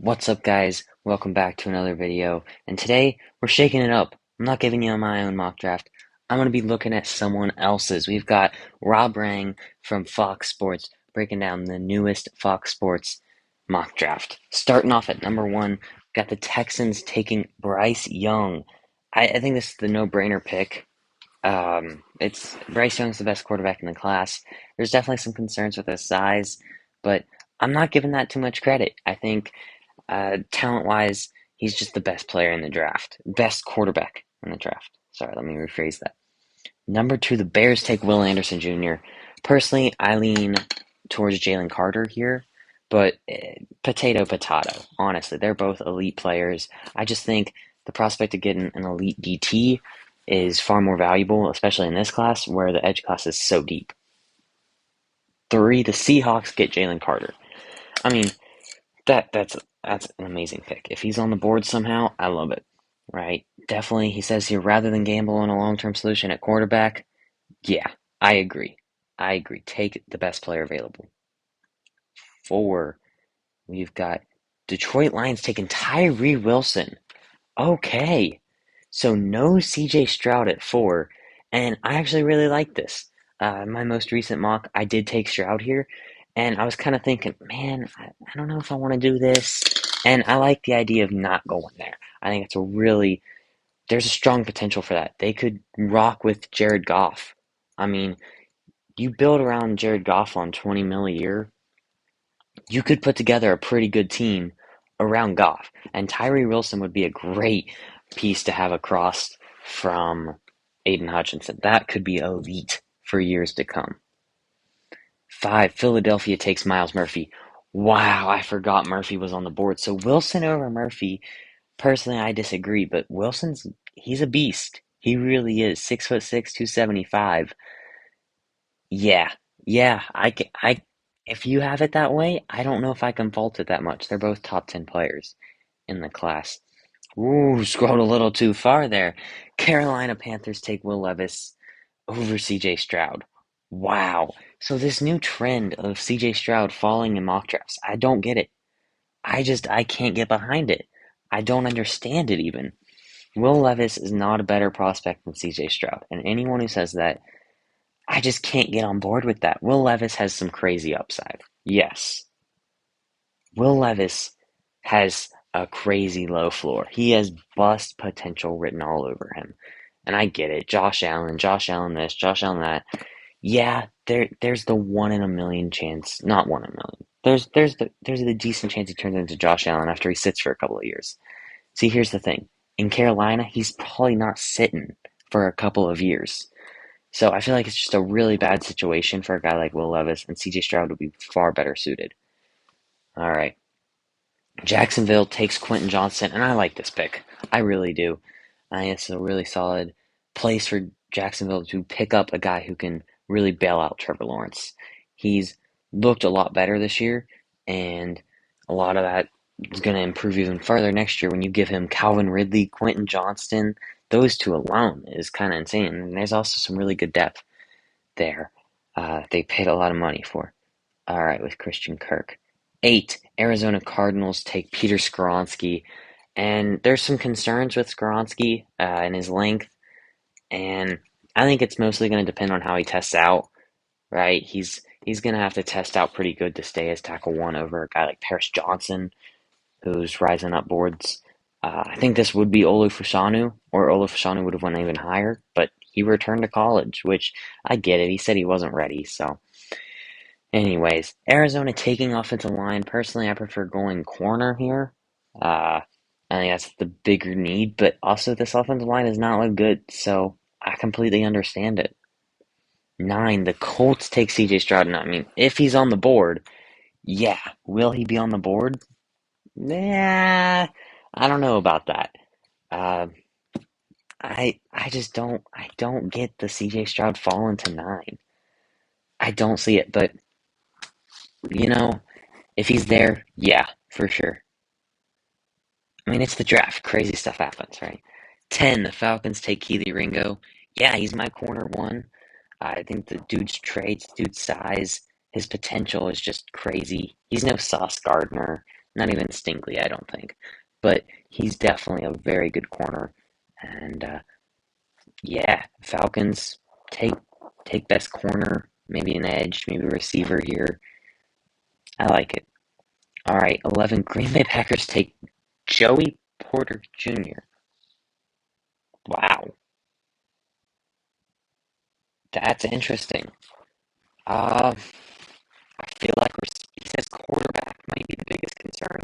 What's up, guys? Welcome back to another video. And today we're shaking it up. I'm not giving you my own mock draft. I'm going to be looking at someone else's. We've got Rob Rang from Fox Sports breaking down the newest Fox Sports mock draft. Starting off at number one, got the Texans taking Bryce Young. I think this is the no-brainer pick. It's Bryce Young's the best quarterback in the class. There's definitely some concerns with his size, but I'm not giving that too much credit. I think talent-wise, he's just the best player in the draft. Best quarterback in the draft. Sorry, let me rephrase that. Number two, the Bears take Will Anderson Jr. Personally, I lean towards Jalen Carter here, but potato. Honestly, they're both elite players. I just think the prospect of getting an elite DT is far more valuable, especially in this class where the edge class is so deep. Three, the Seahawks get Jalen Carter. I mean, that's an amazing pick. If he's on the board somehow, I love it. Right? Definitely, he says here, rather than gamble on a long-term solution at quarterback, yeah, I agree. I agree. Take the best player available. Four, we've got Detroit Lions taking Tyree Wilson. Okay, so no CJ Stroud at four, and I actually really like this. My most recent mock, I did take Stroud here, and I was kind of thinking, man, I don't know if I want to do this. And I like the idea of not going there. I think there's a strong potential for that. They could rock with Jared Goff. I mean, you build around Jared Goff on 20 mil a year, you could put together a pretty good team around Goff. And Tyree Wilson would be a great piece to have across from Aiden Hutchinson. That could be elite for years to come. Five, Philadelphia takes Myles Murphy. Wow, I forgot Murphy was on the board. So Wilson over Murphy, personally, I disagree, but he's a beast. He really is. 6'6", 275. Yeah, yeah, if you have it that way, I don't know if I can fault it that much. They're both top 10 players in the class. Ooh, scrolled a little too far there. Carolina Panthers take Will Levis over CJ Stroud. Wow. So this new trend of CJ Stroud falling in mock drafts, I don't get it. I can't get behind it. I don't understand it even. Will Levis is not a better prospect than CJ Stroud, and anyone who says that, I just can't get on board with that. Will Levis has some crazy upside. Yes. Will Levis has a crazy low floor. He has bust potential written all over him. And I get it. Josh Allen this, Josh Allen that. Yeah, there's the 1 in a million chance. Not 1 in a million. There's the decent chance he turns into Josh Allen after he sits for a couple of years. See, here's the thing. In Carolina, he's probably not sitting for a couple of years. So I feel like it's just a really bad situation for a guy like Will Levis, and CJ Stroud would be far better suited. All right. Jacksonville takes Quentin Johnston, and I like this pick. I really do. I think it's a really solid place for Jacksonville to pick up a guy who can really bail out Trevor Lawrence. He's looked a lot better this year, and a lot of that is going to improve even further next year when you give him Calvin Ridley, Quentin Johnston. Those two alone is kind of insane. And there's also some really good depth there. They paid a lot of money for. All right, with Christian Kirk. Eight, Arizona Cardinals take Peter Skoronski. And there's some concerns with Skoronski and his length. And I think it's mostly going to depend on how he tests out, right? He's going to have to test out pretty good to stay as tackle one over a guy like Paris Johnson, who's rising up boards. I think this would be Olu Fashanu, or Olu Fashanu would have went even higher, but he returned to college, which I get it. He said he wasn't ready, so. Anyways, Arizona taking offensive line. Personally, I prefer going corner here. I think that's the bigger need, but also this offensive line does not look good, so I completely understand it. Nine, the Colts take CJ Stroud. And I mean, if he's on the board, yeah. Will he be on the board? Nah, I don't know about that. Uh, I just don't get the CJ Stroud falling to nine. I don't see it, but you know, if he's there, yeah, for sure. I mean, it's the draft. Crazy stuff happens, right? 10, the Falcons take Keely Ringo. Yeah, he's my corner one. I think the dude's traits, dude's size, his potential is just crazy. He's no Sauce Gardner. Not even Stingley, I don't think. But he's definitely a very good corner. And yeah, Falcons take take best corner, maybe an edge, maybe a receiver here. I like it. All right, 11 Green Bay Packers take Joey Porter Jr. Wow, that's interesting. Uh, I feel like he says quarterback might be the biggest concern.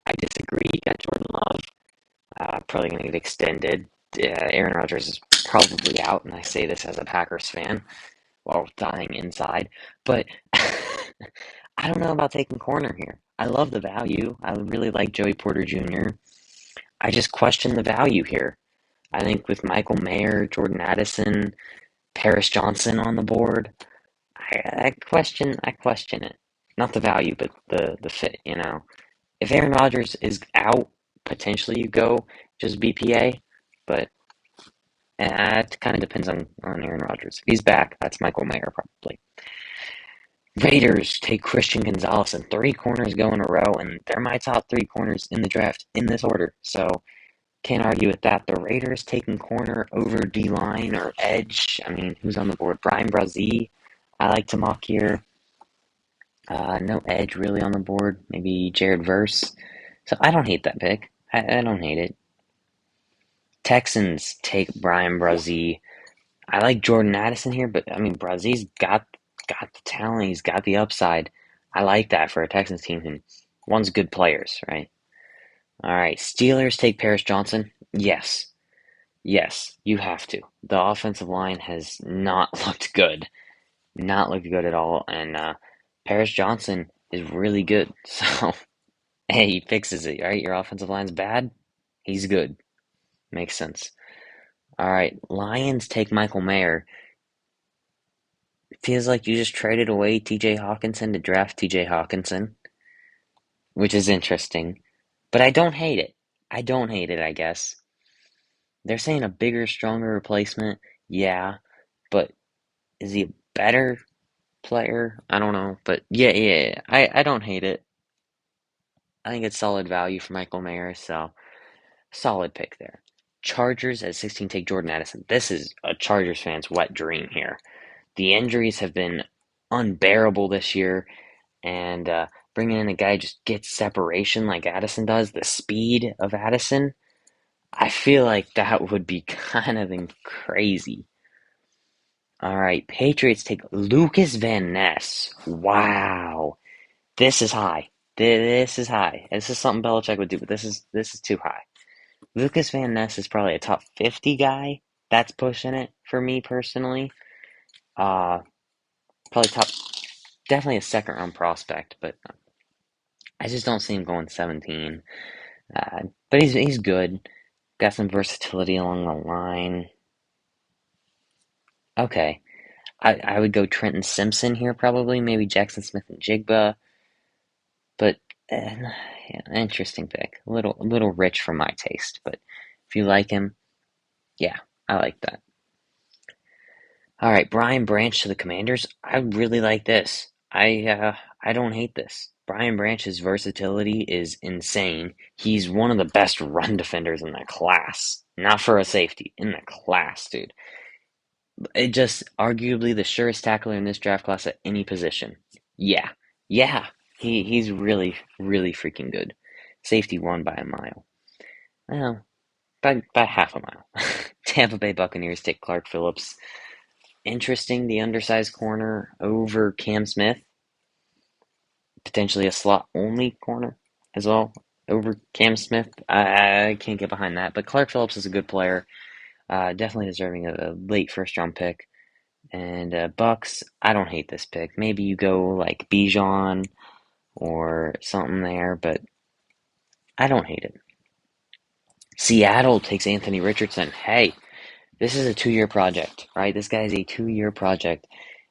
I disagree. You got Jordan Love, probably going to get extended. Aaron Rodgers is probably out, and I say this as a Packers fan while dying inside. But I don't know about taking corner here. I love the value. I really like Joey Porter Jr. I just question the value here. I think with Michael Mayer, Jordan Addison, Paris Johnson on the board, I question it. Not the value, but the fit. If Aaron Rodgers is out, potentially you go just BPA, but it kind of depends on Aaron Rodgers. If he's back, that's Michael Mayer probably. Raiders take Christian Gonzalez and three corners go in a row, and they're my top three corners in the draft in this order. So can't argue with that. The Raiders taking corner over D line or edge. I mean, who's on the board? Brian Brazee. I like to mock here. No edge really on the board. Maybe Jared Verse. So I don't hate that pick. I don't hate it. Texans take Brian Brazee. I like Jordan Addison here, but I mean Brazee's got the talent. He's got the upside. I like that for a Texans team who wants good players, right? All right, Steelers take Paris Johnson. Yes, yes, you have to. The offensive line has not looked good, not looked good at all, and Paris Johnson is really good. So hey, he fixes it, right? Your offensive line's bad. He's good. Makes sense. All right, Lions take Michael Mayer. Feels like you just traded away TJ Hawkinson to draft TJ Hawkinson, which is interesting. But I don't hate it. I don't hate it, I guess. They're saying a bigger, stronger replacement. Yeah, but is he a better player? I don't know. But yeah. I don't hate it. I think it's solid value for Michael Mayer, so solid pick there. Chargers at 16 take Jordan Addison. This is a Chargers fan's wet dream here. The injuries have been unbearable this year, and bringing in a guy who just gets separation like Addison does, the speed of Addison, I feel like that would be kind of crazy. All right, Patriots take Lucas Van Ness. Wow, this is high. This is high. This is something Belichick would do, but this is too high. Lucas Van Ness is probably a top 50 guy. That's pushing it for me personally. Uh, Probably definitely a second round prospect, but I just don't see him going 17. But he's good. Got some versatility along the line. Okay. I would go Trenton Simpson here probably, maybe Jackson Smith and Jigba, but yeah, interesting pick. A little rich for my taste, but if you like him, yeah, I like that. All right, Brian Branch to the Commanders. I really like this. I don't hate this. Brian Branch's versatility is insane. He's one of the best run defenders in the class. Not for a safety, in the class, dude. It just arguably the surest tackler in this draft class at any position. Yeah. Yeah. He's really, really freaking good. Safety won by a mile. Well, by half a mile. Tampa Bay Buccaneers take Clark Phillips. Interesting, the undersized corner over Cam Smith. Potentially a slot only corner as well over Cam Smith. I can't get behind that, but Clark Phillips is a good player. Definitely deserving of a late first round pick. And Bucks, I don't hate this pick. Maybe you go like Bijan or something there, but I don't hate it. Seattle takes Anthony Richardson. Hey, this is a 2 year project, right? This guy's a 2 year project.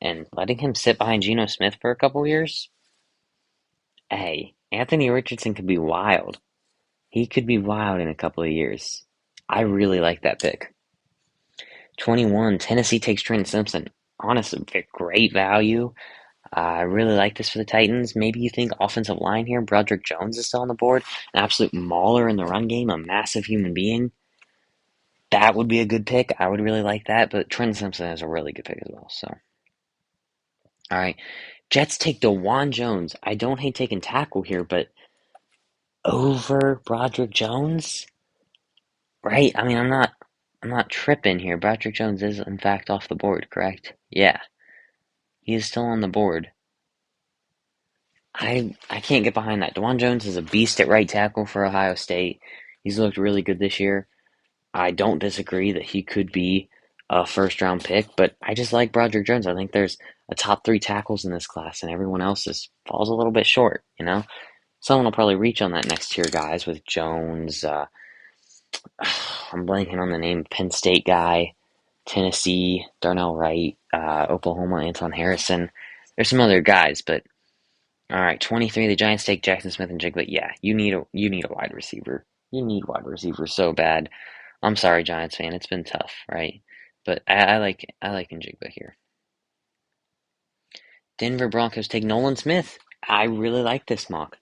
And letting him sit behind Geno Smith for a couple years, hey, Anthony Richardson could be wild. He could be wild in a couple of years. I really like that pick. 21, Tennessee takes Trent Simpson. Honestly, great value. I really like this for the Titans. Maybe you think offensive line here. Broderick Jones is still on the board. An absolute mauler in the run game, a massive human being. That would be a good pick. I would really like that. But Trent Simpson is a really good pick as well. So, all right. Jets take DeJuan Jones. I don't hate taking tackle here, but over Broderick Jones? Right? I mean, I'm not tripping here. Broderick Jones is in fact off the board, correct? Yeah, he is still on the board. I can't get behind that. DeJuan Jones is a beast at right tackle for Ohio State. He's looked really good this year. I don't disagree that he could be a first round pick, but I just like Broderick Jones. I think there's a top three tackles in this class, and everyone else falls a little bit short, you know? Someone will probably reach on that next tier guys with Jones. I'm blanking on the name. Penn State guy, Tennessee, Darnell Wright, Oklahoma, Anton Harrison. There's some other guys, but all right, 23. The Giants take Jackson Smith and Jigba. Yeah, you need a wide receiver. You need wide receiver so bad. I'm sorry, Giants fan. It's been tough, right? But I like Njigba here. Denver Broncos take Nolan Smith. I really like this mock.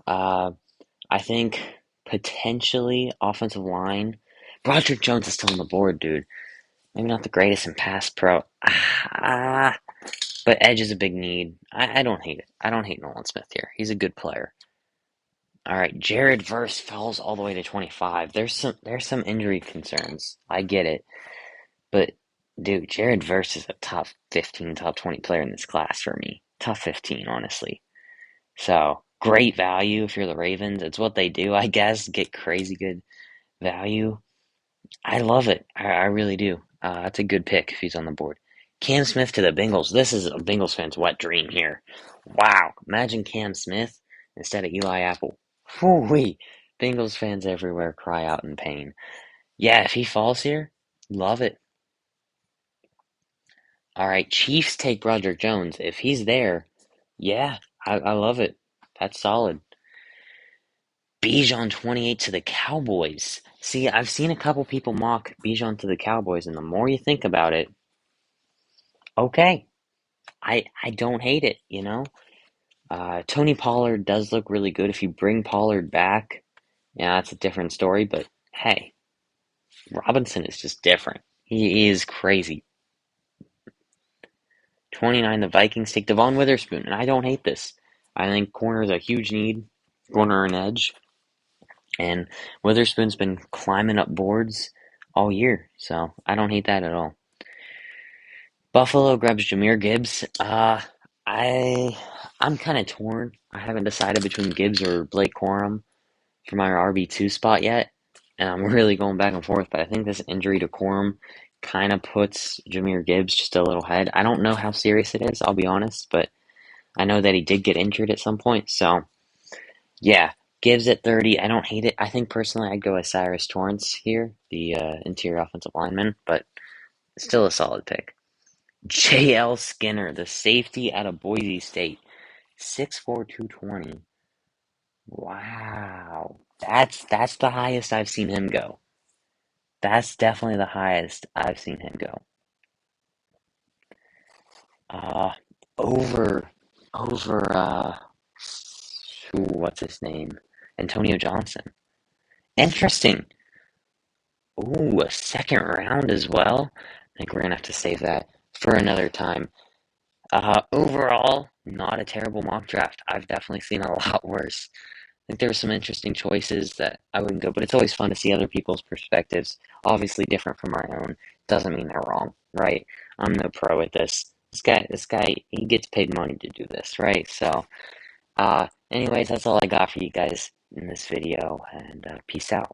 Uh, I think potentially offensive line. Broderick Jones is still on the board, dude. Maybe not the greatest in pass pro. But edge is a big need. I don't hate it. I don't hate Nolan Smith here. He's a good player. All right, Jared Verse falls all the way to 25. There's some injury concerns. I get it, but dude, Jared Verse is a top 15, top 20 player in this class for me. Top 15, honestly. So great value if you're the Ravens. It's what they do, I guess. Get crazy good value. I love it. I really do. That's a good pick if he's on the board. Cam Smith to the Bengals. This is a Bengals fan's wet dream here. Wow. Imagine Cam Smith instead of Eli Apple. Whoo-wee. Bengals fans everywhere cry out in pain. Yeah, if he falls here, love it. All right, Chiefs take Broderick Jones. If he's there, yeah, I love it. That's solid. Bijan 28 to the Cowboys. See, I've seen a couple people mock Bijan to the Cowboys, and the more you think about it, okay, I don't hate it, you know? Tony Pollard does look really good. If you bring Pollard back, yeah, that's a different story, but hey, Robinson is just different. He is crazy. 29, the Vikings take Devon Witherspoon, and I don't hate this. I think corner is a huge need, corner and edge, and Witherspoon's been climbing up boards all year, so I don't hate that at all. Buffalo grabs Jahmyr Gibbs. I I'm kind of torn. I haven't decided between Gibbs or Blake Corum for my RB2 spot yet, and I'm really going back and forth. But I think this injury to Corum kind of puts Jahmyr Gibbs just a little ahead. I don't know how serious it is, I'll be honest, but I know that he did get injured at some point. So yeah, Gibbs at 30. I don't hate it. I think personally I'd go with Cyrus Torrence here, the interior offensive lineman, but still a solid pick. J.L. Skinner, the safety out of Boise State. 6'4", 220. Wow. That's the highest I've seen him go. That's definitely the highest I've seen him go. Uh over what's his name? Antonio Johnson. Interesting. Ooh, a second round as well. I think we're gonna have to save that for another time. Overall, not a terrible mock draft. I've definitely seen a lot worse. I think there were some interesting choices that I wouldn't go, but it's always fun to see other people's perspectives. Obviously different from our own. Doesn't mean they're wrong, right? I'm no pro at this. This guy, he gets paid money to do this, right? So, anyways, that's all I got for you guys in this video, and peace out.